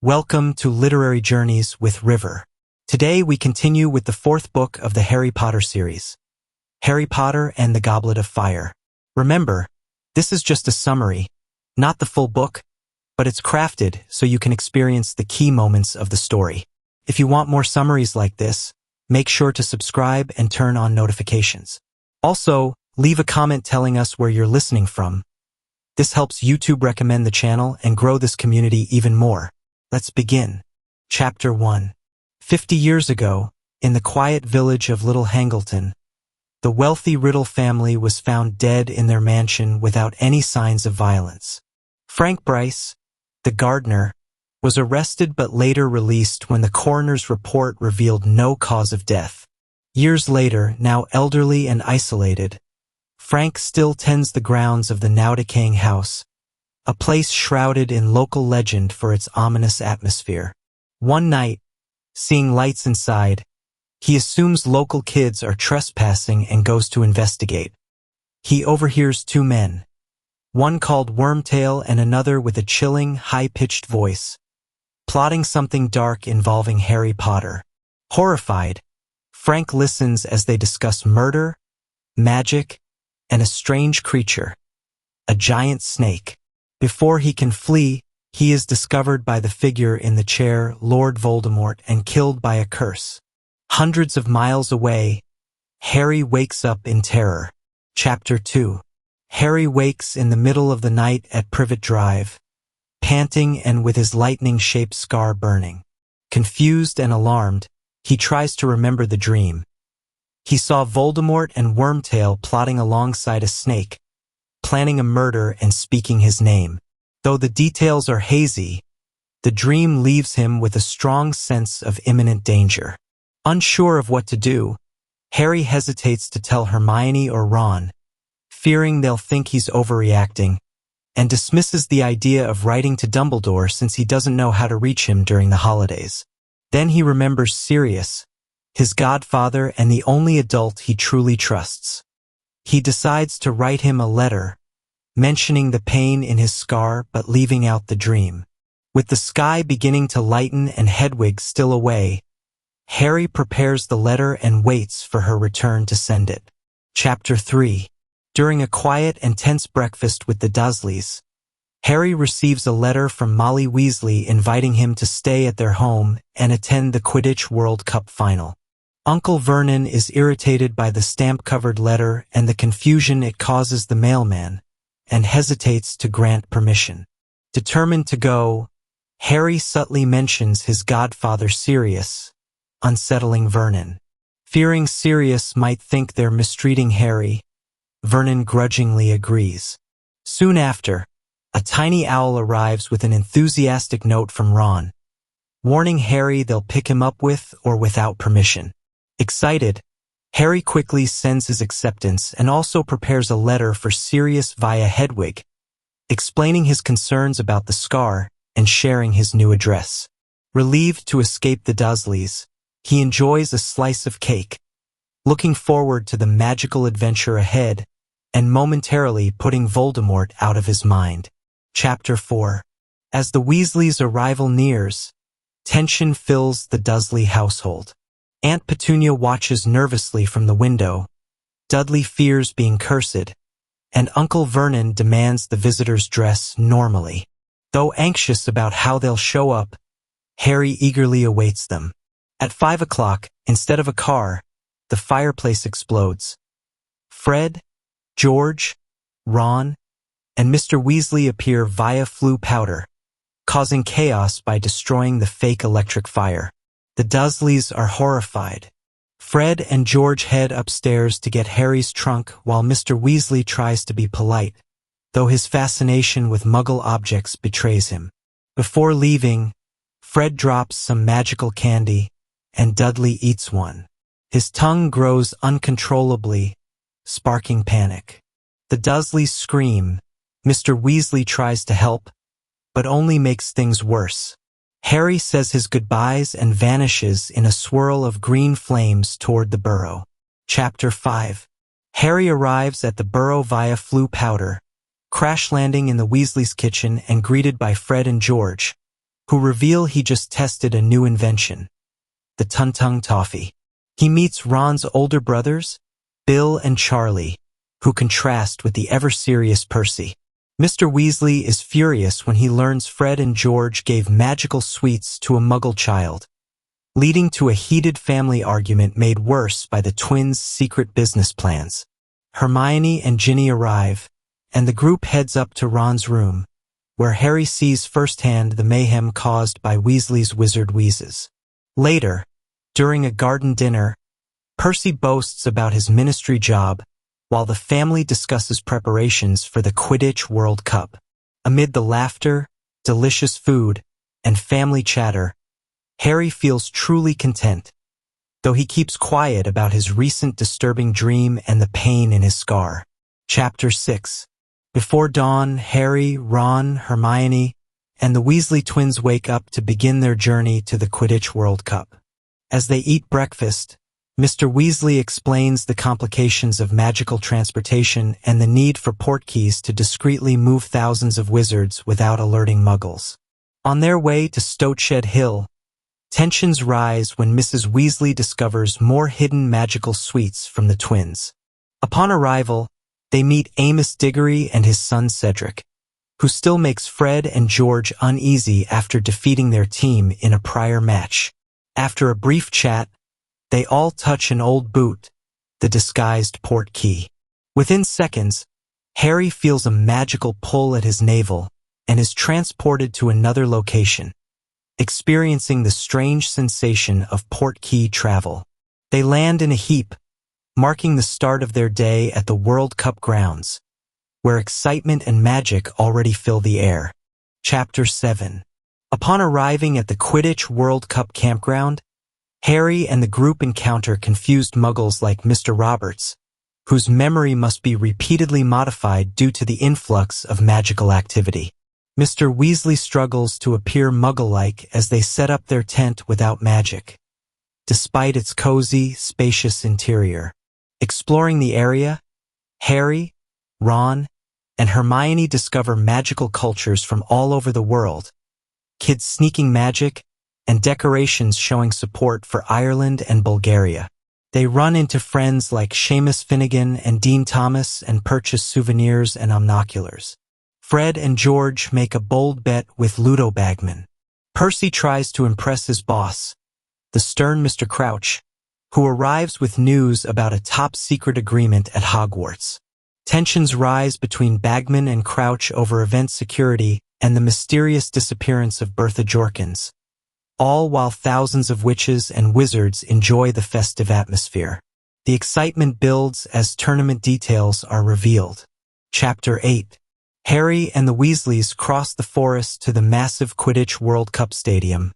Welcome to Literary Journeys with River. Today we continue with the fourth book of the Harry Potter series, Harry Potter and the Goblet of Fire. Remember, this is just a summary, not the full book, but it's crafted so you can experience the key moments of the story. If you want more summaries like this, make sure to subscribe and turn on notifications. Also, leave a comment telling us where you're listening from. This helps YouTube recommend the channel and grow this community even more. Let's begin. Chapter 1. 50 years ago, in the quiet village of Little Hangleton, the wealthy Riddle family was found dead in their mansion without any signs of violence. Frank Bryce, the gardener, was arrested but later released when the coroner's report revealed no cause of death. Years later, now elderly and isolated, Frank still tends the grounds of the now-decaying house, a place shrouded in local legend for its ominous atmosphere. One night, seeing lights inside, he assumes local kids are trespassing and goes to investigate. He overhears two men, one called Wormtail and another with a chilling, high-pitched voice, plotting something dark involving Harry Potter. Horrified, Frank listens as they discuss murder, magic, and a strange creature, a giant snake. Before he can flee, he is discovered by the figure in the chair, Lord Voldemort, and killed by a curse. Hundreds of miles away, Harry wakes up in terror. Chapter 2. Harry wakes in the middle of the night at Privet Drive, panting and with his lightning-shaped scar burning. Confused and alarmed, he tries to remember the dream. He saw Voldemort and Wormtail plotting alongside a snake, planning a murder and speaking his name. Though the details are hazy, the dream leaves him with a strong sense of imminent danger. Unsure of what to do, Harry hesitates to tell Hermione or Ron, fearing they'll think he's overreacting, and dismisses the idea of writing to Dumbledore since he doesn't know how to reach him during the holidays. Then he remembers Sirius, his godfather and the only adult he truly trusts. He decides to write him a letter, mentioning the pain in his scar but leaving out the dream. With the sky beginning to lighten and Hedwig still away, Harry prepares the letter and waits for her return to send it. Chapter 3. During a quiet and tense breakfast with the Dursleys, Harry receives a letter from Molly Weasley inviting him to stay at their home and attend the Quidditch World Cup final. Uncle Vernon is irritated by the stamp-covered letter and the confusion it causes the mailman, and hesitates to grant permission. Determined to go, Harry subtly mentions his godfather Sirius, unsettling Vernon. Fearing Sirius might think they're mistreating Harry, Vernon grudgingly agrees. Soon after, a tiny owl arrives with an enthusiastic note from Ron, warning Harry they'll pick him up with or without permission. Excited, Harry quickly sends his acceptance and also prepares a letter for Sirius via Hedwig, explaining his concerns about the scar and sharing his new address. Relieved to escape the Dursleys, he enjoys a slice of cake, looking forward to the magical adventure ahead and momentarily putting Voldemort out of his mind. Chapter 4. As the Weasleys' arrival nears, tension fills the Dursley household. Aunt Petunia watches nervously from the window, Dudley fears being cursed, and Uncle Vernon demands the visitors dress normally. Though anxious about how they'll show up, Harry eagerly awaits them. At 5 o'clock, instead of a car, the fireplace explodes. Fred, George, Ron, and Mr. Weasley appear via Floo powder, causing chaos by destroying the fake electric fire. The Dursleys are horrified. Fred and George head upstairs to get Harry's trunk while Mr. Weasley tries to be polite, though his fascination with Muggle objects betrays him. Before leaving, Fred drops some magical candy, and Dudley eats one. His tongue grows uncontrollably, sparking panic. The Dursleys scream. Mr. Weasley tries to help, but only makes things worse. Harry says his goodbyes and vanishes in a swirl of green flames toward the burrow. Chapter 5. Harry arrives at the burrow via Floo powder, crash landing in the Weasleys' kitchen and greeted by Fred and George, who reveal he just tested a new invention, the Tung Toffee. He meets Ron's older brothers, Bill and Charlie, who contrast with the ever-serious Percy. Mr. Weasley is furious when he learns Fred and George gave magical sweets to a Muggle child, leading to a heated family argument made worse by the twins' secret business plans. Hermione and Ginny arrive, and the group heads up to Ron's room, where Harry sees firsthand the mayhem caused by Weasley's wizard wheezes. Later, during a garden dinner, Percy boasts about his ministry job, while the family discusses preparations for the Quidditch World Cup. Amid the laughter, delicious food, and family chatter, Harry feels truly content, though he keeps quiet about his recent disturbing dream and the pain in his scar. Chapter 6. Before dawn, Harry, Ron, Hermione, and the Weasley twins wake up to begin their journey to the Quidditch World Cup. As they eat breakfast, Mr. Weasley explains the complications of magical transportation and the need for portkeys to discreetly move thousands of wizards without alerting Muggles. On their way to Stoteshed Hill, tensions rise when Mrs. Weasley discovers more hidden magical sweets from the twins. Upon arrival, they meet Amos Diggory and his son Cedric, who still makes Fred and George uneasy after defeating their team in a prior match. After a brief chat, they all touch an old boot, the disguised portkey. Within seconds, Harry feels a magical pull at his navel and is transported to another location, experiencing the strange sensation of portkey travel. They land in a heap, marking the start of their day at the World Cup grounds, where excitement and magic already fill the air. Chapter 7. Upon arriving at the Quidditch World Cup campground, Harry and the group encounter confused Muggles like Mr. Roberts, whose memory must be repeatedly modified due to the influx of magical activity. Mr. Weasley struggles to appear Muggle-like as they set up their tent without magic, despite its cozy, spacious interior. Exploring the area, Harry, Ron, and Hermione discover magical cultures from all over the world, kids sneaking magic, and decorations showing support for Ireland and Bulgaria. They run into friends like Seamus Finnegan and Dean Thomas and purchase souvenirs and omnoculars. Fred and George make a bold bet with Ludo Bagman. Percy tries to impress his boss, the stern Mr. Crouch, who arrives with news about a top-secret agreement at Hogwarts. Tensions rise between Bagman and Crouch over event security and the mysterious disappearance of Bertha Jorkins, all while thousands of witches and wizards enjoy the festive atmosphere. The excitement builds as tournament details are revealed. Chapter 8. Harry and the Weasleys cross the forest to the massive Quidditch World Cup stadium,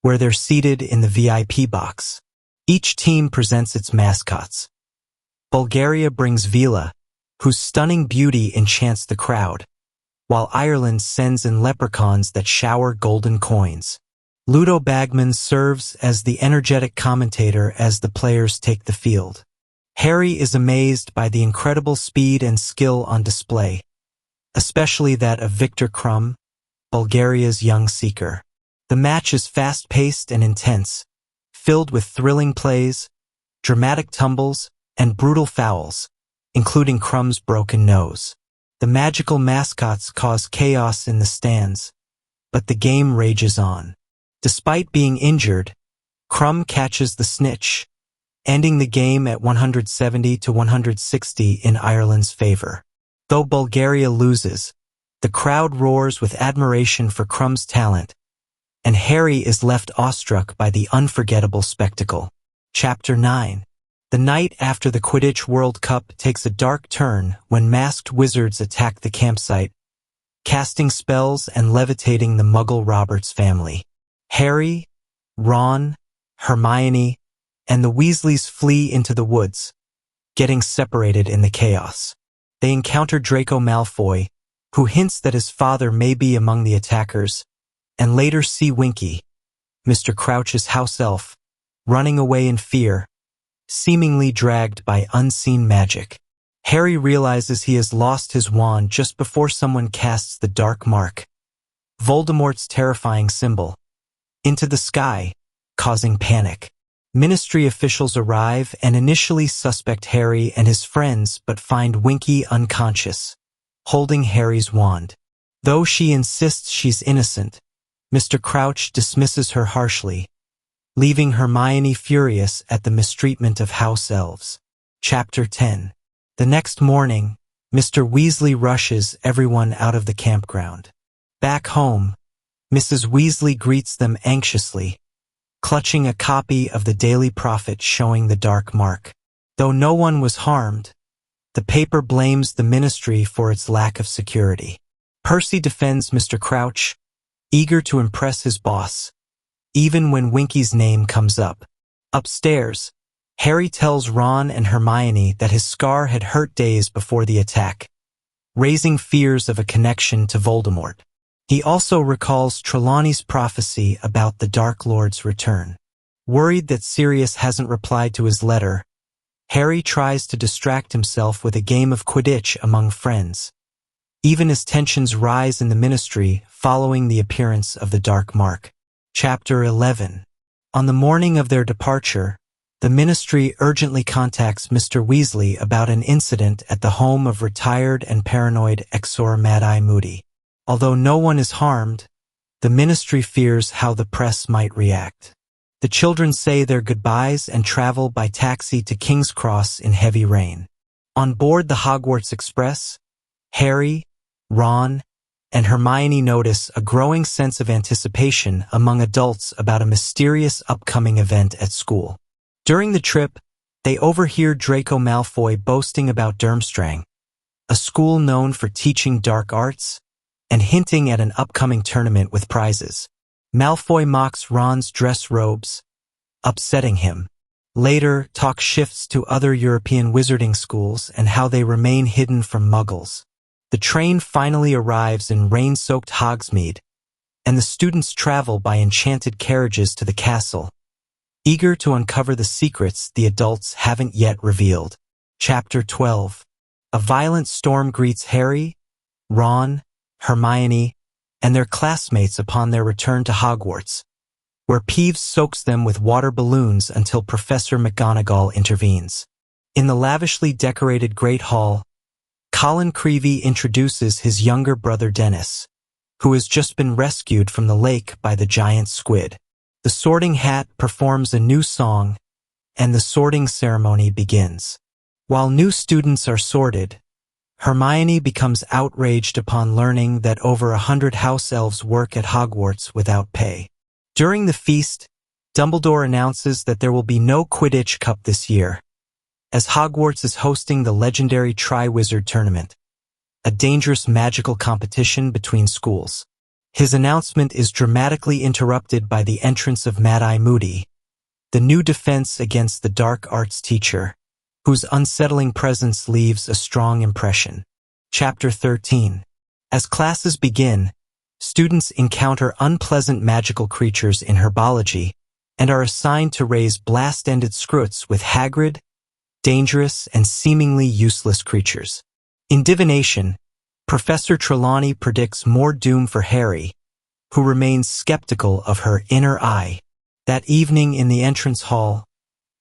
where they're seated in the VIP box. Each team presents its mascots. Bulgaria brings Vila, whose stunning beauty enchants the crowd, while Ireland sends in leprechauns that shower golden coins. Ludo Bagman serves as the energetic commentator as the players take the field. Harry is amazed by the incredible speed and skill on display, especially that of Victor Krum, Bulgaria's young seeker. The match is fast-paced and intense, filled with thrilling plays, dramatic tumbles, and brutal fouls, including Krum's broken nose. The magical mascots cause chaos in the stands, but the game rages on. Despite being injured, Krum catches the snitch, ending the game at 170 to 160 in Ireland's favor. Though Bulgaria loses, the crowd roars with admiration for Krum's talent, and Harry is left awestruck by the unforgettable spectacle. Chapter 9. The night after the Quidditch World Cup takes a dark turn when masked wizards attack the campsite, casting spells and levitating the Muggle Roberts family. Harry, Ron, Hermione, and the Weasleys flee into the woods, getting separated in the chaos. They encounter Draco Malfoy, who hints that his father may be among the attackers, and later see Winky, Mr. Crouch's house elf, running away in fear, seemingly dragged by unseen magic. Harry realizes he has lost his wand just before someone casts the dark mark, Voldemort's terrifying symbol, into the sky, causing panic. Ministry officials arrive and initially suspect Harry and his friends but find Winky unconscious, holding Harry's wand. Though she insists she's innocent, Mr. Crouch dismisses her harshly, leaving Hermione furious at the mistreatment of house elves. Chapter 10. The next morning, Mr. Weasley rushes everyone out of the campground. Back home, Mrs. Weasley greets them anxiously, clutching a copy of the Daily Prophet showing the dark mark. Though no one was harmed, the paper blames the ministry for its lack of security. Percy defends Mr. Crouch, eager to impress his boss, even when Winky's name comes up. Upstairs, Harry tells Ron and Hermione that his scar had hurt days before the attack, raising fears of a connection to Voldemort. He also recalls Trelawney's prophecy about the Dark Lord's return. Worried that Sirius hasn't replied to his letter, Harry tries to distract himself with a game of Quidditch among friends, even as tensions rise in the ministry following the appearance of the Dark Mark. Chapter 11. On the morning of their departure, the ministry urgently contacts Mr. Weasley about an incident at the home of retired and paranoid Exor Mad-Eye Moody. Although no one is harmed, the ministry fears how the press might react. The children say their goodbyes and travel by taxi to King's Cross in heavy rain. On board the Hogwarts Express, Harry, Ron, and Hermione notice a growing sense of anticipation among adults about a mysterious upcoming event at school. During the trip, they overhear Draco Malfoy boasting about Durmstrang, a school known for teaching dark arts, and hinting at an upcoming tournament with prizes. Malfoy mocks Ron's dress robes, upsetting him. Later, talk shifts to other European wizarding schools and how they remain hidden from Muggles. The train finally arrives in rain-soaked Hogsmeade, and the students travel by enchanted carriages to the castle, eager to uncover the secrets the adults haven't yet revealed. Chapter 12. A violent storm greets Harry, Ron, Hermione, and their classmates upon their return to Hogwarts, where Peeves soaks them with water balloons until Professor McGonagall intervenes. In the lavishly decorated Great Hall, Colin Creevey introduces his younger brother Dennis, who has just been rescued from the lake by the giant squid. The Sorting Hat performs a new song, and the sorting ceremony begins. While new students are sorted, Hermione becomes outraged upon learning that over 100 house elves work at Hogwarts without pay. During the feast, Dumbledore announces that there will be no Quidditch Cup this year, as Hogwarts is hosting the legendary Triwizard Tournament, a dangerous magical competition between schools. His announcement is dramatically interrupted by the entrance of Mad-Eye Moody, the new defense against the dark arts teacher, whose unsettling presence leaves a strong impression. Chapter 13. As classes begin, students encounter unpleasant magical creatures in herbology and are assigned to raise blast-ended scroots with Hagrid, dangerous and seemingly useless creatures. In divination, Professor Trelawney predicts more doom for Harry, who remains skeptical of her inner eye. That evening in the entrance hall,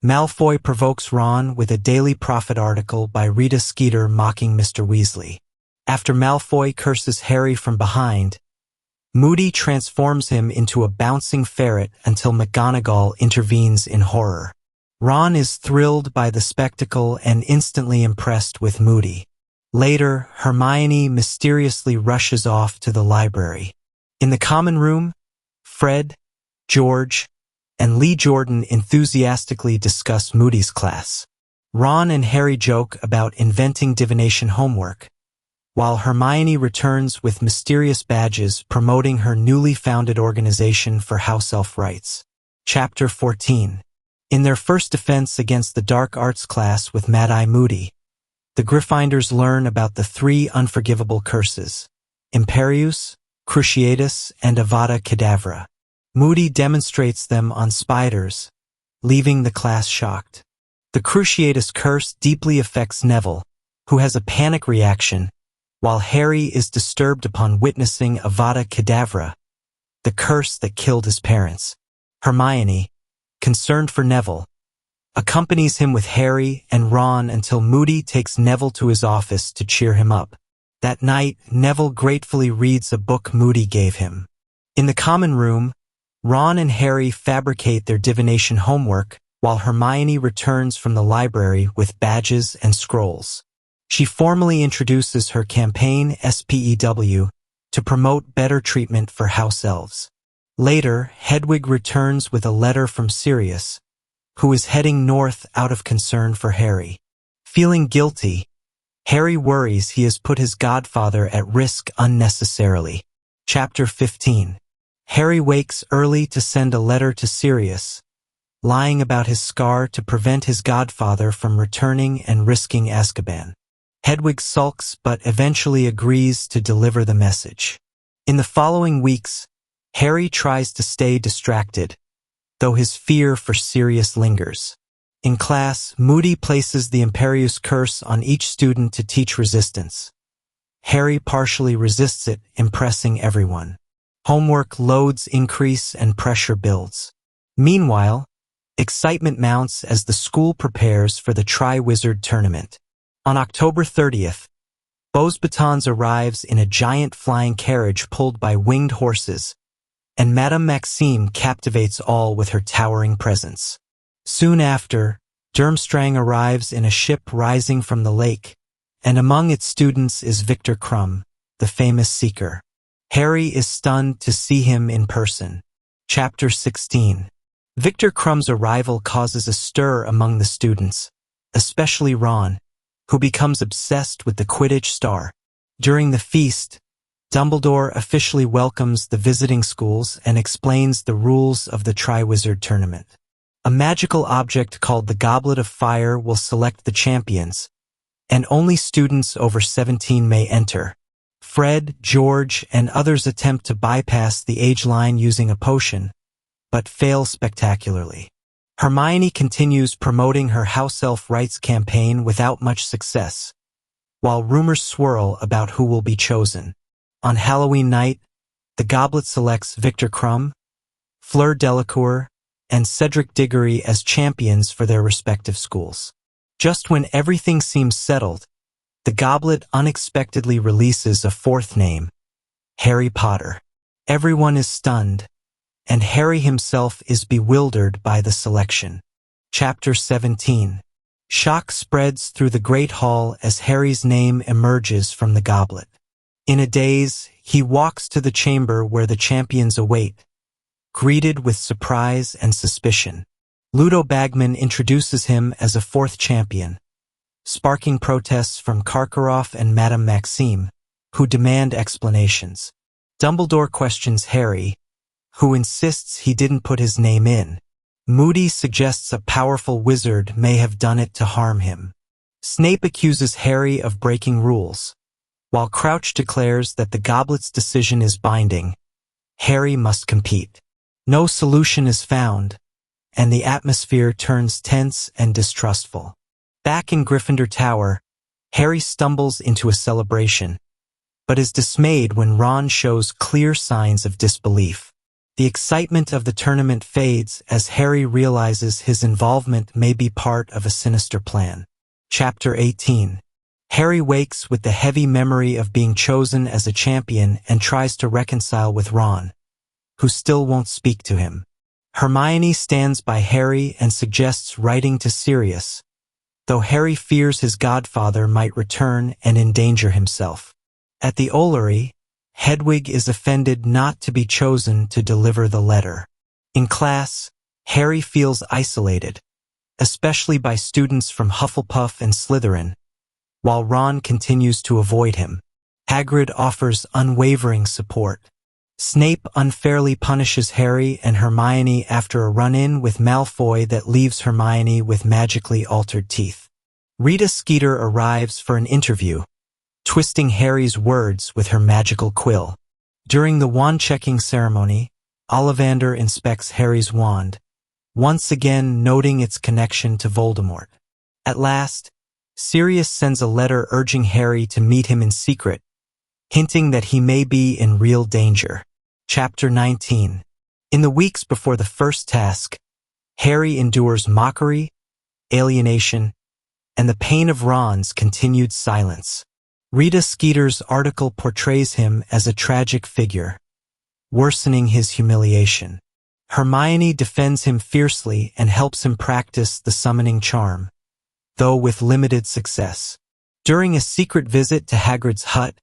Malfoy provokes Ron with a Daily Prophet article by Rita Skeeter mocking Mr. Weasley. After Malfoy curses Harry from behind, Moody transforms him into a bouncing ferret until McGonagall intervenes in horror. Ron is thrilled by the spectacle and instantly impressed with Moody. Later, Hermione mysteriously rushes off to the library. In the common room, Fred, George, and Lee Jordan enthusiastically discuss Moody's class. Ron and Harry joke about inventing divination homework, while Hermione returns with mysterious badges promoting her newly founded organization for house elf rights. Chapter 14. In their first defense against the dark arts class with Mad-Eye Moody, the Gryffindors learn about the 3 unforgivable curses, Imperius, Cruciatus, and Avada Kedavra. Moody demonstrates them on spiders, leaving the class shocked. The Cruciatus curse deeply affects Neville, who has a panic reaction while Harry is disturbed upon witnessing Avada Kedavra, the curse that killed his parents. Hermione, concerned for Neville, accompanies him with Harry and Ron until Moody takes Neville to his office to cheer him up. That night, Neville gratefully reads a book Moody gave him. In the common room, Ron and Harry fabricate their divination homework, while Hermione returns from the library with badges and scrolls. She formally introduces her campaign SPEW to promote better treatment for house elves. Later, Hedwig returns with a letter from Sirius, who is heading north out of concern for Harry. Feeling guilty, Harry worries he has put his godfather at risk unnecessarily. Chapter 15. Harry wakes early to send a letter to Sirius, lying about his scar to prevent his godfather from returning and risking Azkaban. Hedwig sulks but eventually agrees to deliver the message. In the following weeks, Harry tries to stay distracted, though his fear for Sirius lingers. In class, Moody places the Imperius Curse on each student to teach resistance. Harry partially resists it, impressing everyone. Homework loads increase and pressure builds. Meanwhile, excitement mounts as the school prepares for the Triwizard Tournament. On October 30th, Beauxbatons arrives in a giant flying carriage pulled by winged horses, and Madame Maxime captivates all with her towering presence. Soon after, Durmstrang arrives in a ship rising from the lake, and among its students is Victor Krum, the famous Seeker. Harry is stunned to see him in person. Chapter 16. Victor Krum's arrival causes a stir among the students, especially Ron, who becomes obsessed with the Quidditch star. During the feast, Dumbledore officially welcomes the visiting schools and explains the rules of the Triwizard Tournament. A magical object called the Goblet of Fire will select the champions, and only students over 17 may enter. Fred, George, and others attempt to bypass the age line using a potion, but fail spectacularly. Hermione continues promoting her house elf rights campaign without much success, while rumors swirl about who will be chosen. On Halloween night, the Goblet selects Victor Krum, Fleur Delacour, and Cedric Diggory as champions for their respective schools. Just when everything seems settled, the Goblet unexpectedly releases a fourth name, Harry Potter. Everyone is stunned, and Harry himself is bewildered by the selection. Chapter 17. Shock spreads through the Great Hall as Harry's name emerges from the goblet. In a daze, he walks to the chamber where the champions await, greeted with surprise and suspicion. Ludo Bagman introduces him as a fourth champion, sparking protests from Karkaroff and Madame Maxime, who demand explanations. Dumbledore questions Harry, who insists he didn't put his name in. Moody suggests a powerful wizard may have done it to harm him. Snape accuses Harry of breaking rules, while Crouch declares that the Goblet's decision is binding. Harry must compete. No solution is found, and the atmosphere turns tense and distrustful. Back in Gryffindor Tower, Harry stumbles into a celebration, but is dismayed when Ron shows clear signs of disbelief. The excitement of the tournament fades as Harry realizes his involvement may be part of a sinister plan. Chapter 18. Harry wakes with the heavy memory of being chosen as a champion and tries to reconcile with Ron, who still won't speak to him. Hermione stands by Harry and suggests writing to Sirius, though Harry fears his godfather might return and endanger himself. At the Ollery, Hedwig is offended not to be chosen to deliver the letter. In class, Harry feels isolated, especially by students from Hufflepuff and Slytherin, while Ron continues to avoid him. Hagrid offers unwavering support. Snape unfairly punishes Harry and Hermione after a run-in with Malfoy that leaves Hermione with magically altered teeth. Rita Skeeter arrives for an interview, twisting Harry's words with her magical quill. During the wand-checking ceremony, Ollivander inspects Harry's wand, once again noting its connection to Voldemort. At last, Sirius sends a letter urging Harry to meet him in secret, hinting that he may be in real danger. Chapter 19. In the weeks before the first task, Harry endures mockery, alienation, and the pain of Ron's continued silence. Rita Skeeter's article portrays him as a tragic figure, worsening his humiliation. Hermione defends him fiercely and helps him practice the summoning charm, though with limited success. During a secret visit to Hagrid's hut,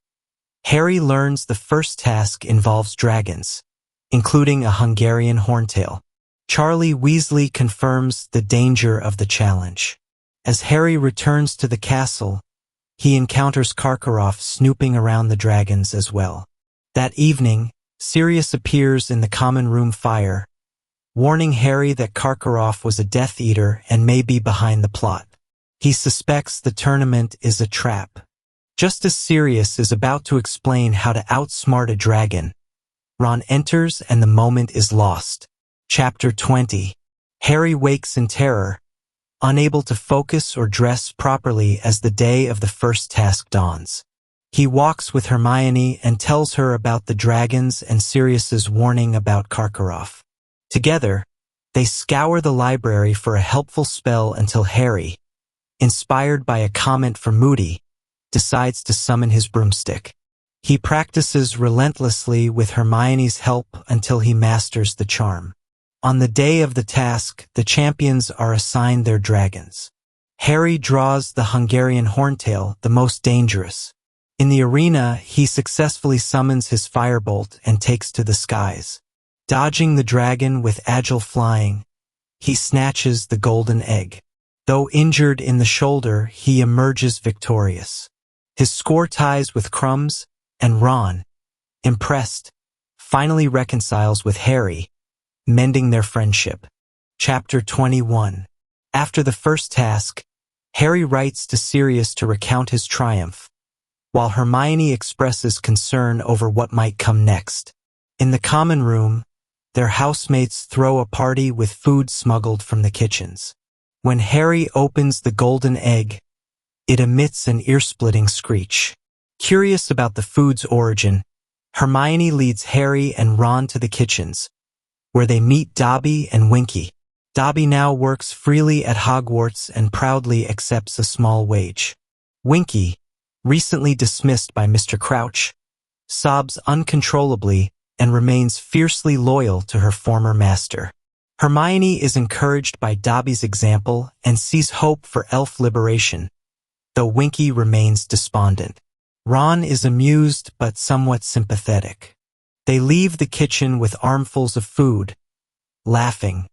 Harry learns the first task involves dragons, including a Hungarian horntail. Charlie Weasley confirms the danger of the challenge. As Harry returns to the castle, he encounters Karkaroff snooping around the dragons as well. That evening, Sirius appears in the common room fire, warning Harry that Karkaroff was a Death Eater and may be behind the plot. He suspects the tournament is a trap. Just as Sirius is about to explain how to outsmart a dragon, Ron enters and the moment is lost. Chapter 20. Harry wakes in terror, unable to focus or dress properly as the day of the first task dawns. He walks with Hermione and tells her about the dragons and Sirius's warning about Karkaroff. Together, they scour the library for a helpful spell until Harry, inspired by a comment from Moody, decides to summon his broomstick. He practices relentlessly with Hermione's help until he masters the charm. On the day of the task, the champions are assigned their dragons. Harry draws the Hungarian horntail, the most dangerous. In the arena, he successfully summons his firebolt and takes to the skies. Dodging the dragon with agile flying, he snatches the golden egg. Though injured in the shoulder, he emerges victorious. His score ties with Crumbs, and Ron, impressed, finally reconciles with Harry, mending their friendship. Chapter 21. After the first task, Harry writes to Sirius to recount his triumph, while Hermione expresses concern over what might come next. In the common room, their housemates throw a party with food smuggled from the kitchens. When Harry opens the golden egg, it emits an ear-splitting screech. Curious about the food's origin, Hermione leads Harry and Ron to the kitchens, where they meet Dobby and Winky. Dobby now works freely at Hogwarts and proudly accepts a small wage. Winky, recently dismissed by Mr. Crouch, sobs uncontrollably and remains fiercely loyal to her former master. Hermione is encouraged by Dobby's example and sees hope for elf liberation, though Winky remains despondent. Ron is amused but somewhat sympathetic. They leave the kitchen with armfuls of food, laughing,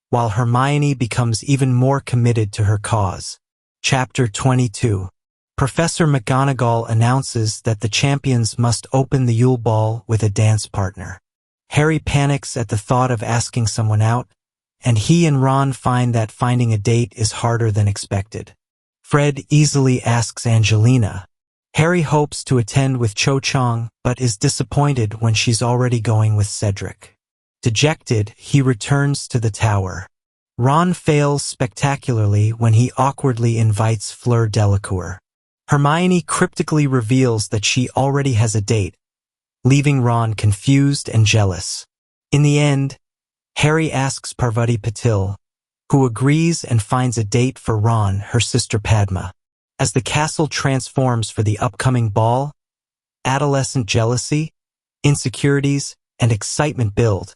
while Hermione becomes even more committed to her cause. Chapter 22. Professor McGonagall announces that the champions must open the Yule Ball with a dance partner. Harry panics at the thought of asking someone out, and he and Ron find that finding a date is harder than expected. Fred easily asks Angelina. Harry hopes to attend with Cho Chang, but is disappointed when she's already going with Cedric. Dejected, he returns to the tower. Ron fails spectacularly when he awkwardly invites Fleur Delacour. Hermione cryptically reveals that she already has a date, leaving Ron confused and jealous. In the end, Harry asks Parvati Patil, who agrees and finds a date for Ron, her sister Padma. As the castle transforms for the upcoming ball, adolescent jealousy, insecurities, and excitement build,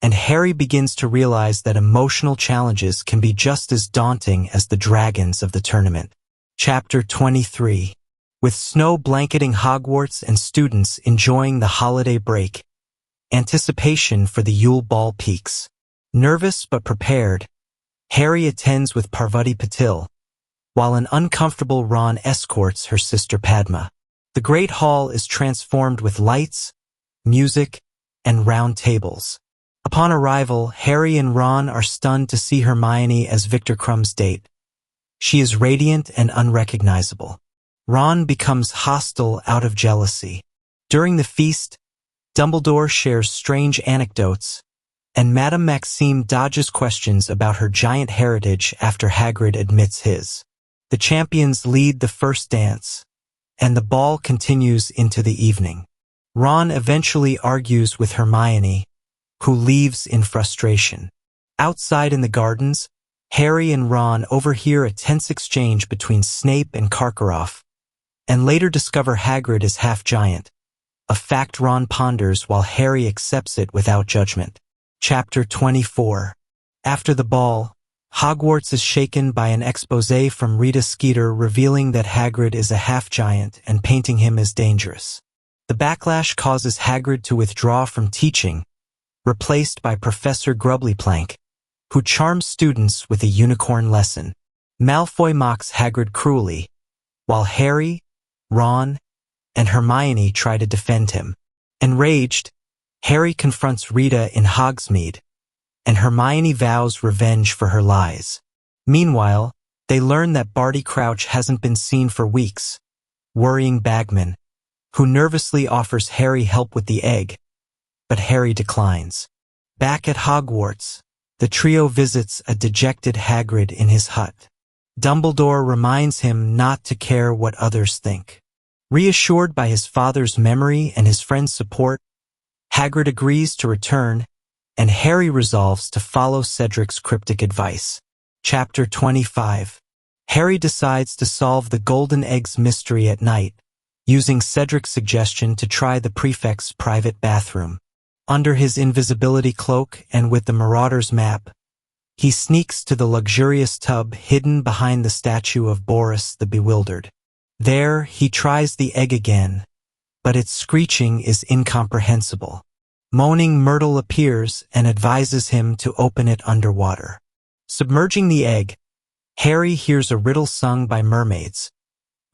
and Harry begins to realize that emotional challenges can be just as daunting as the dragons of the tournament. Chapter 23. With snow blanketing Hogwarts and students enjoying the holiday break, anticipation for the Yule Ball peaks. Nervous but prepared, Harry attends with Parvati Patil, while an uncomfortable Ron escorts her sister Padma. The Great Hall is transformed with lights, music, and round tables. Upon arrival, Harry and Ron are stunned to see Hermione as Victor Crumb's date. She is radiant and unrecognizable. Ron becomes hostile out of jealousy. During the feast, Dumbledore shares strange anecdotes, and Madame Maxime dodges questions about her giant heritage after Hagrid admits his. The champions lead the first dance, and the ball continues into the evening. Ron eventually argues with Hermione, who leaves in frustration. Outside in the gardens, Harry and Ron overhear a tense exchange between Snape and Karkaroff, and later discover Hagrid is half-giant, a fact Ron ponders while Harry accepts it without judgment. Chapter 24. After the ball, Hogwarts is shaken by an exposé from Rita Skeeter revealing that Hagrid is a half-giant and painting him as dangerous. The backlash causes Hagrid to withdraw from teaching, replaced by Professor Grubblyplank, who charms students with a unicorn lesson. Malfoy mocks Hagrid cruelly, while Harry, Ron, and Hermione try to defend him. Enraged, Harry confronts Rita in Hogsmeade, and Hermione vows revenge for her lies. Meanwhile, they learn that Barty Crouch hasn't been seen for weeks, worrying Bagman, who nervously offers Harry help with the egg, but Harry declines. Back at Hogwarts, the trio visits a dejected Hagrid in his hut. Dumbledore reminds him not to care what others think. Reassured by his father's memory and his friend's support, Hagrid agrees to return, and Harry resolves to follow Cedric's cryptic advice. Chapter 25. Harry decides to solve the Golden Eggs mystery at night, using Cedric's suggestion to try the prefect's private bathroom. Under his invisibility cloak and with the Marauder's map, he sneaks to the luxurious tub hidden behind the statue of Boris the Bewildered. There, he tries the egg again, but its screeching is incomprehensible. Moaning Myrtle appears and advises him to open it underwater. Submerging the egg, Harry hears a riddle sung by mermaids,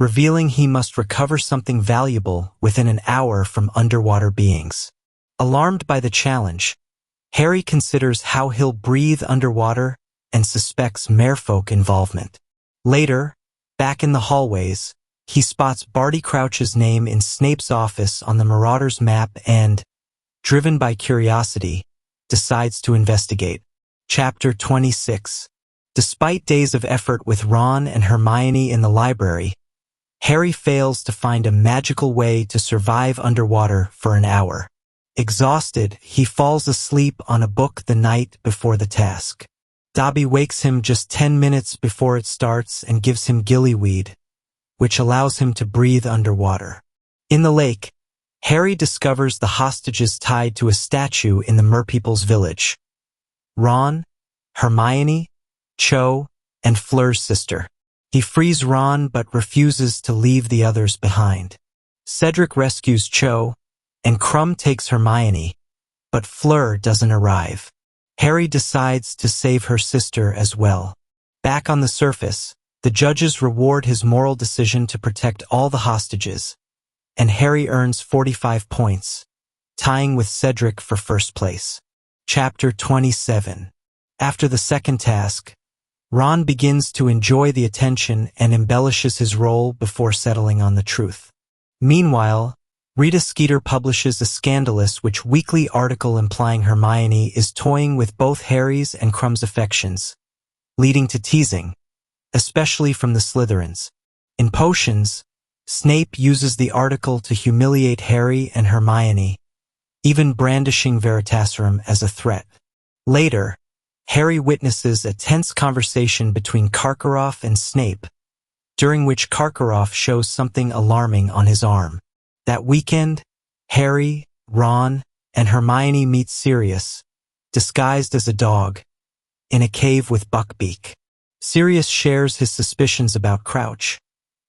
revealing he must recover something valuable within an hour from underwater beings. Alarmed by the challenge, Harry considers how he'll breathe underwater and suspects merfolk involvement. Later, back in the hallways, he spots Barty Crouch's name in Snape's office on the Marauder's map and, driven by curiosity, decides to investigate. Chapter 26. Despite days of effort with Ron and Hermione in the library, Harry fails to find a magical way to survive underwater for an hour. Exhausted, he falls asleep on a book the night before the task. Dobby wakes him just 10 minutes before it starts and gives him gillyweed, which allows him to breathe underwater. In the lake, Harry discovers the hostages tied to a statue in the Merpeople's village. Ron, Hermione, Cho, and Fleur's sister. He frees Ron but refuses to leave the others behind. Cedric rescues Cho, and Krum takes Hermione, but Fleur doesn't arrive. Harry decides to save her sister as well. Back on the surface, the judges reward his moral decision to protect all the hostages, and Harry earns 45 points, tying with Cedric for first place. Chapter 27. After the second task, Ron begins to enjoy the attention and embellishes his role before settling on the truth. Meanwhile, Rita Skeeter publishes a scandalous weekly article implying Hermione is toying with both Harry's and Krum's affections, leading to teasing, especially from the Slytherins. In Potions, Snape uses the article to humiliate Harry and Hermione, even brandishing Veritaserum as a threat. Later, Harry witnesses a tense conversation between Karkaroff and Snape, during which Karkaroff shows something alarming on his arm. That weekend, Harry, Ron, and Hermione meet Sirius, disguised as a dog, in a cave with Buckbeak. Sirius shares his suspicions about Crouch,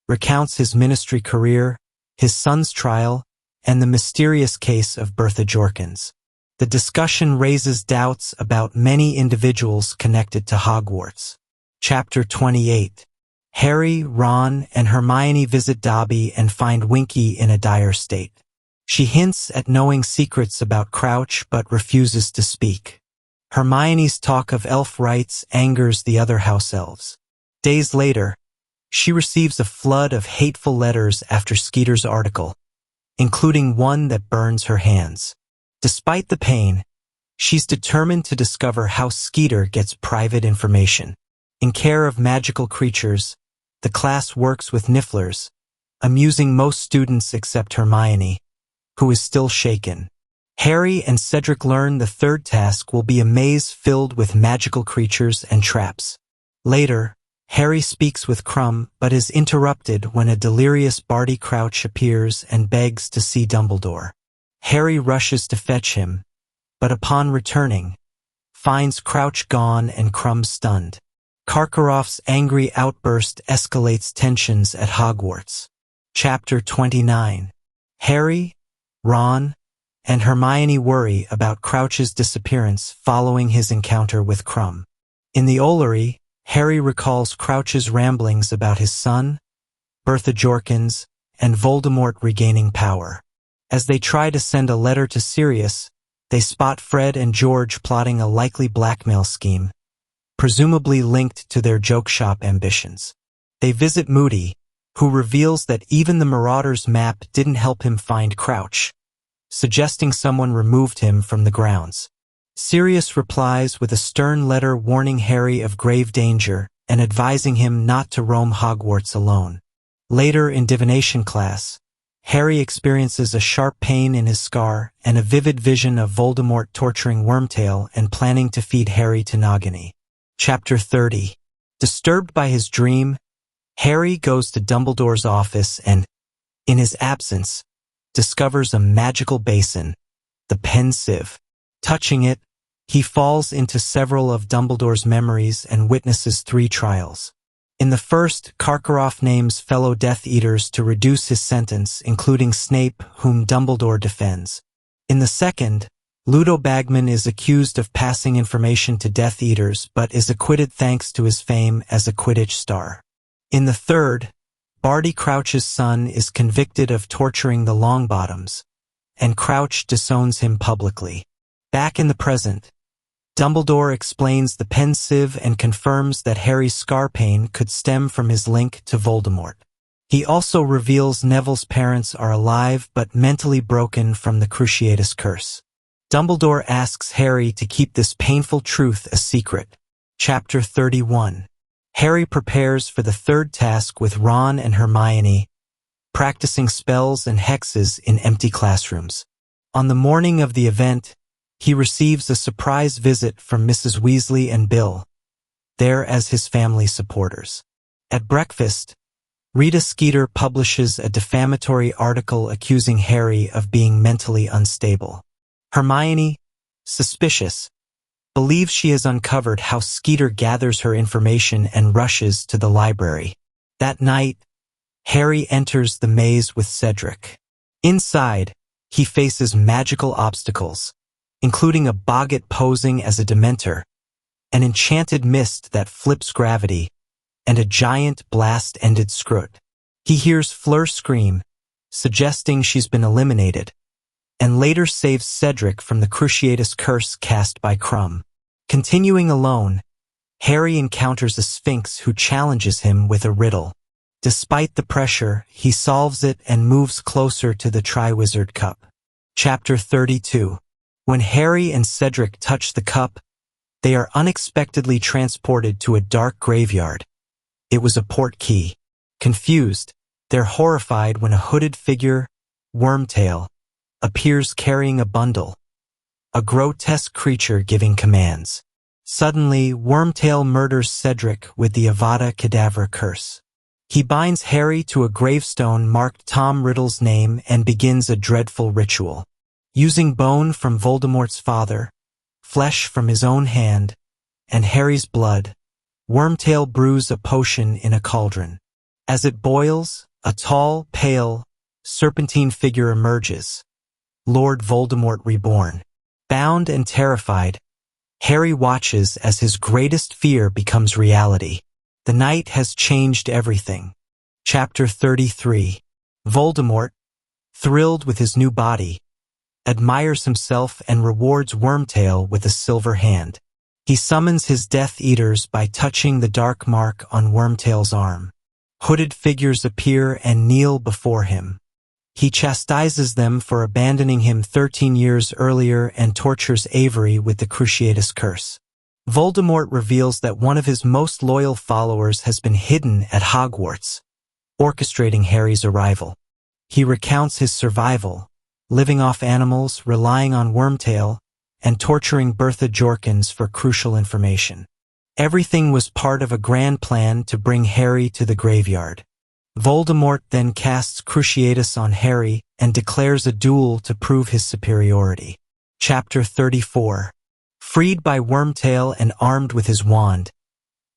recounts his ministry career, his son's trial, and the mysterious case of Bertha Jorkins. The discussion raises doubts about many individuals connected to Hogwarts. Chapter 28. Harry, Ron, and Hermione visit Dobby and find Winky in a dire state. She hints at knowing secrets about Crouch but refuses to speak. Hermione's talk of elf rights angers the other house elves. Days later, she receives a flood of hateful letters after Skeeter's article, including one that burns her hands. Despite the pain, she's determined to discover how Skeeter gets private information. In Care of Magical Creatures, the class works with Nifflers, amusing most students except Hermione, who is still shaken. Harry and Cedric learn the third task will be a maze filled with magical creatures and traps. Later, Harry speaks with Krum but is interrupted when a delirious Barty Crouch appears and begs to see Dumbledore. Harry rushes to fetch him, but upon returning, finds Crouch gone and Krum stunned. Karkaroff's angry outburst escalates tensions at Hogwarts. Chapter 29. Harry, Ron, and Hermione worry about Crouch's disappearance following his encounter with Krum. In the Ollery, Harry recalls Crouch's ramblings about his son, Bertha Jorkins, and Voldemort regaining power. As they try to send a letter to Sirius, they spot Fred and George plotting a likely blackmail scheme, presumably linked to their joke shop ambitions. They visit Moody, who reveals that even the Marauder's map didn't help him find Crouch, suggesting someone removed him from the grounds. Sirius replies with a stern letter warning Harry of grave danger and advising him not to roam Hogwarts alone. Later in divination class, Harry experiences a sharp pain in his scar and a vivid vision of Voldemort torturing Wormtail and planning to feed Harry to Nagini. Chapter 30. Disturbed by his dream, Harry goes to Dumbledore's office and, in his absence, discovers a magical basin, the Pensieve. Touching it, he falls into several of Dumbledore's memories and witnesses 3 trials. In the first, Karkaroff names fellow Death Eaters to reduce his sentence, including Snape, whom Dumbledore defends. In the second, Ludo Bagman is accused of passing information to Death Eaters but is acquitted thanks to his fame as a Quidditch star. In the third, Barty Crouch's son is convicted of torturing the Longbottoms, and Crouch disowns him publicly. Back in the present, Dumbledore explains the Pensieve and confirms that Harry's scar pain could stem from his link to Voldemort. He also reveals Neville's parents are alive but mentally broken from the Cruciatus Curse. Dumbledore asks Harry to keep this painful truth a secret. Chapter 31. Harry prepares for the third task with Ron and Hermione, practicing spells and hexes in empty classrooms. On the morning of the event, he receives a surprise visit from Mrs. Weasley and Bill, there as his family supporters. At breakfast, Rita Skeeter publishes a defamatory article accusing Harry of being mentally unstable. Hermione, suspicious, believes she has uncovered how Skeeter gathers her information and rushes to the library. That night, Harry enters the maze with Cedric. Inside, he faces magical obstacles, including a boggart posing as a Dementor, an enchanted mist that flips gravity, and a giant blast-ended Scroot. He hears Fleur scream, suggesting she's been eliminated, and later saves Cedric from the Cruciatus Curse cast by Krum. Continuing alone, Harry encounters a Sphinx who challenges him with a riddle. Despite the pressure, he solves it and moves closer to the Triwizard Cup. Chapter 32. When Harry and Cedric touch the cup, they are unexpectedly transported to a dark graveyard. It was a portkey. Confused, they're horrified when a hooded figure, Wormtail, appears carrying a bundle, a grotesque creature giving commands. Suddenly, Wormtail murders Cedric with the Avada Kedavra curse. He binds Harry to a gravestone marked Tom Riddle's name and begins a dreadful ritual. Using bone from Voldemort's father, flesh from his own hand, and Harry's blood, Wormtail brews a potion in a cauldron. As it boils, a tall, pale, serpentine figure emerges, Lord Voldemort reborn. Bound and terrified, Harry watches as his greatest fear becomes reality. The night has changed everything. Chapter 33. Voldemort, thrilled with his new body, admires himself and rewards Wormtail with a silver hand. He summons his Death Eaters by touching the dark mark on Wormtail's arm. Hooded figures appear and kneel before him. He chastises them for abandoning him 13 years earlier and tortures Avery with the Cruciatus Curse. Voldemort reveals that one of his most loyal followers has been hidden at Hogwarts, orchestrating Harry's arrival. He recounts his survival, living off animals, relying on Wormtail, and torturing Bertha Jorkins for crucial information. Everything was part of a grand plan to bring Harry to the graveyard. Voldemort then casts Cruciatus on Harry and declares a duel to prove his superiority. Chapter 34. Freed by Wormtail and armed with his wand,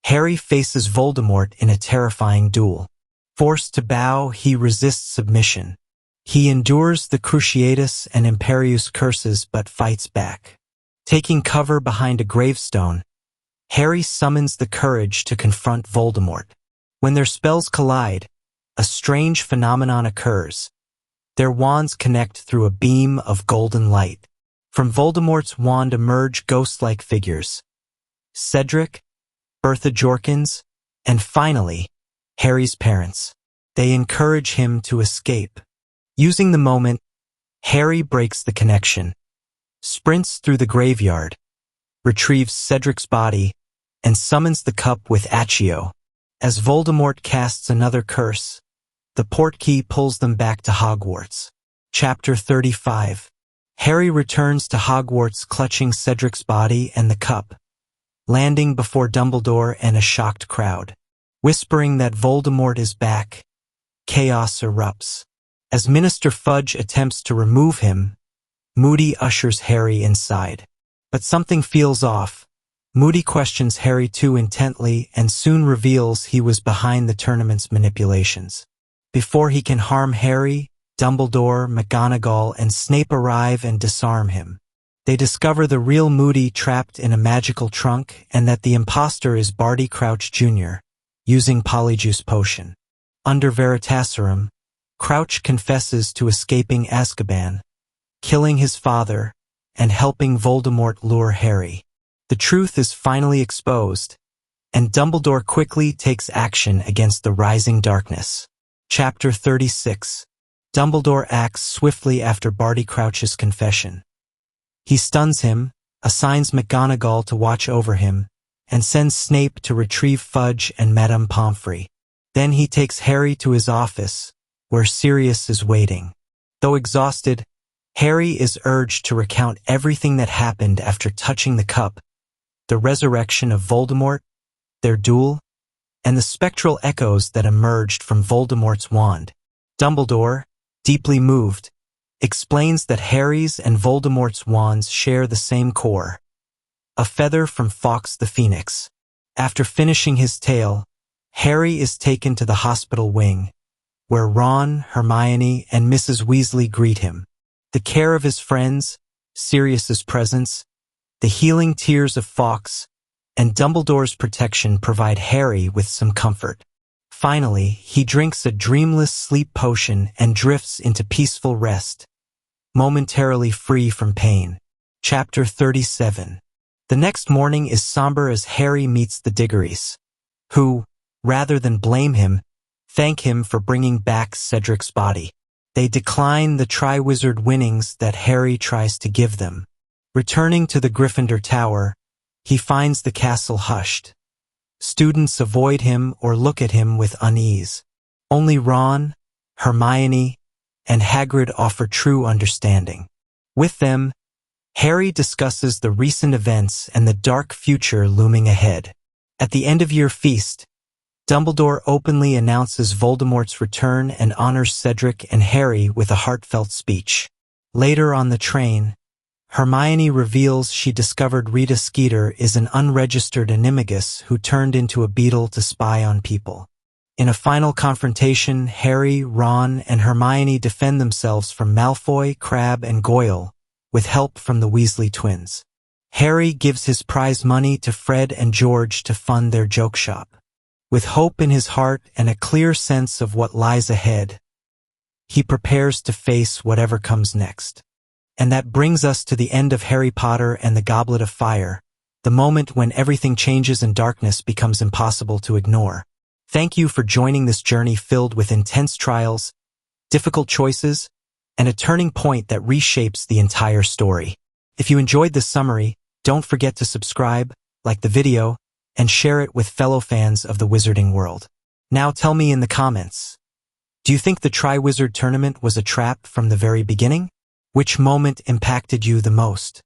Harry faces Voldemort in a terrifying duel. Forced to bow, he resists submission. He endures the Cruciatus and Imperius curses but fights back. Taking cover behind a gravestone, Harry summons the courage to confront Voldemort. When their spells collide, a strange phenomenon occurs. Their wands connect through a beam of golden light. From Voldemort's wand emerge ghost-like figures: Cedric, Bertha Jorkins, and finally, Harry's parents. They encourage him to escape. Using the moment, Harry breaks the connection, sprints through the graveyard, retrieves Cedric's body, and summons the cup with Accio. As Voldemort casts another curse, the portkey pulls them back to Hogwarts. Chapter 35. Harry returns to Hogwarts clutching Cedric's body and the cup, landing before Dumbledore and a shocked crowd. Whispering that Voldemort is back, chaos erupts. As Minister Fudge attempts to remove him, Moody ushers Harry inside. But something feels off. Moody questions Harry too intently and soon reveals he was behind the tournament's manipulations. Before he can harm Harry, Dumbledore, McGonagall, and Snape arrive and disarm him. They discover the real Moody trapped in a magical trunk and that the imposter is Barty Crouch Jr., using Polyjuice Potion. Under Veritaserum, Crouch confesses to escaping Azkaban, killing his father, and helping Voldemort lure Harry. The truth is finally exposed, and Dumbledore quickly takes action against the rising darkness. Chapter 36. Dumbledore acts swiftly after Barty Crouch's confession. He stuns him, assigns McGonagall to watch over him, and sends Snape to retrieve Fudge and Madame Pomfrey. Then he takes Harry to his office, where Sirius is waiting. Though exhausted, Harry is urged to recount everything that happened after touching the cup: the resurrection of Voldemort, their duel, and the spectral echoes that emerged from Voldemort's wand. Dumbledore, deeply moved, explains that Harry's and Voldemort's wands share the same core: a feather from Fawkes the Phoenix. After finishing his tale, Harry is taken to the hospital wing, where Ron, Hermione, and Mrs. Weasley greet him. The care of his friends, Sirius's presence, the healing tears of Fawkes, and Dumbledore's protection provide Harry with some comfort. Finally, he drinks a dreamless sleep potion and drifts into peaceful rest, momentarily free from pain. Chapter 37. The next morning is somber as Harry meets the Diggorys, who, rather than blame him, thank him for bringing back Cedric's body. They decline the Triwizard winnings that Harry tries to give them. Returning to the Gryffindor Tower, he finds the castle hushed. Students avoid him or look at him with unease. Only Ron, Hermione, and Hagrid offer true understanding. With them, Harry discusses the recent events and the dark future looming ahead. At the end-of-year feast, Dumbledore openly announces Voldemort's return and honors Cedric and Harry with a heartfelt speech. Later on the train, Hermione reveals she discovered Rita Skeeter is an unregistered animagus who turned into a beetle to spy on people. In a final confrontation, Harry, Ron, and Hermione defend themselves from Malfoy, Crabbe, and Goyle, with help from the Weasley twins. Harry gives his prize money to Fred and George to fund their joke shop. With hope in his heart and a clear sense of what lies ahead, he prepares to face whatever comes next. And that brings us to the end of Harry Potter and the Goblet of Fire, the moment when everything changes and darkness becomes impossible to ignore. Thank you for joining this journey filled with intense trials, difficult choices, and a turning point that reshapes the entire story. If you enjoyed this summary, don't forget to subscribe, like the video, and share it with fellow fans of the Wizarding world. Now tell me in the comments, Do you think the Triwizard Tournament was a trap from the very beginning? Which moment impacted you the most?